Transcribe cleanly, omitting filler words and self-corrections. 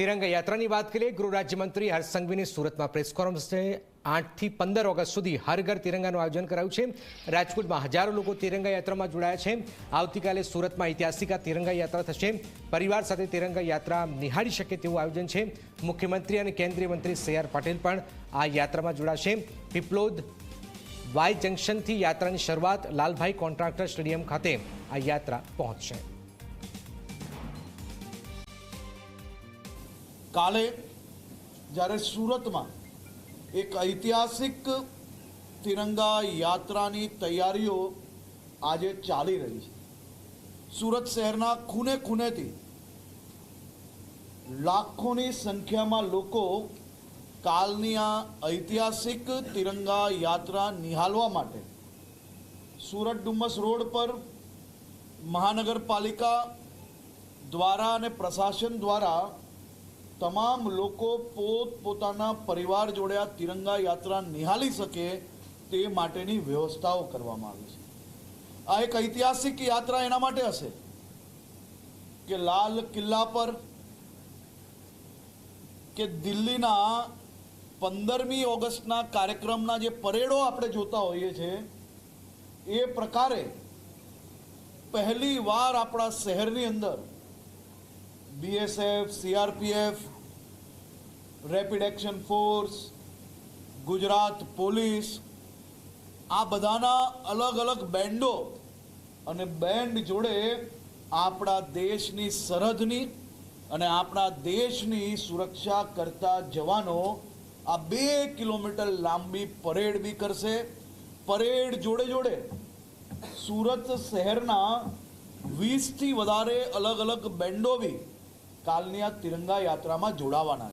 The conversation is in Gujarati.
तिरंगा यात्राની વાત કરીએ। ગૃહ રાજ્યમંત્રી હર્ષ સંઘવીની સુરતમાં પ્રેસ કોન્ફરન્સ છે। 8 થી 15 ઓગસ્ટ સુધી હર ઘર તિરંગાનું આયોજન કરાયું છે। રાજકોટમાં હજારો લોકો તિરંગા યાત્રામાં જોડાયા છે। આવતીકાલે સુરતમાં ઐતિહાસિક તિરંગા યાત્રા થશે। પરિવાર સાથે તિરંગા યાત્રા નિહાળી શકે તેવું આયોજન છે। મુખ્યમંત્રી અને કેન્દ્રીય મંત્રી સી.આર. પાટીલ પણ આ યાત્રામાં જોડાશે। પીપલોદ વાય જંકશનથી યાત્રાની શરૂઆત લાલભાઈ કોન્ટ્રાક્ટર સ્ટેડિયમ ખાતે આ યાત્રા પહોંચશે। કાલે જ્યારે સુરતમાં એક ઐતિહાસિક તિરંગા યાત્રાની તૈયારીઓ આજે ચાલી રહી છે। સુરત શહેરના ખૂણે ખૂણેથી લાખોની સંખ્યામાં લોકો કાલની આ ઐતિહાસિક તિરંગા યાત્રા નિહાળવા માટે સુરત ડુમસ રોડ પર મહાનગરપાલિકા દ્વારા અને પ્રશાસન દ્વારા તમામ લોકો પોતપોતાના પરિવાર જોડે આ તિરંગા યાત્રા નિહાળી શકે તે માટેની વ્યવસ્થાઓ કરવામાં આવી છે। આ એક ઐતિહાસિક યાત્રા એના માટે હશે કે લાલ કિલ્લા પર કે દિલ્હીના 15મી ઓગસ્ટના કાર્યક્રમના જે પરેડો આપણે જોતા હોઈએ છીએ એ પ્રકારે પહેલી વાર આપણા શહેરની અંદર BSF, CRPF, rapid action force, Gujarat police આ બધાના અલગ અલગ બેન્ડો અને બેન્ડ જોડે આપણા દેશની સરહદની અને આપણા દેશની સુરક્ષા કરતા જવાનો આ 2 કિલોમીટર લાંબી પરેડ બી કરશે। પરેડ જોડે જોડે સુરત શહેરના 20થી વધારે અલગ અલગ બેન્ડો બી કાલની આ તિરંગા યાત્રામાં જોડાવાના।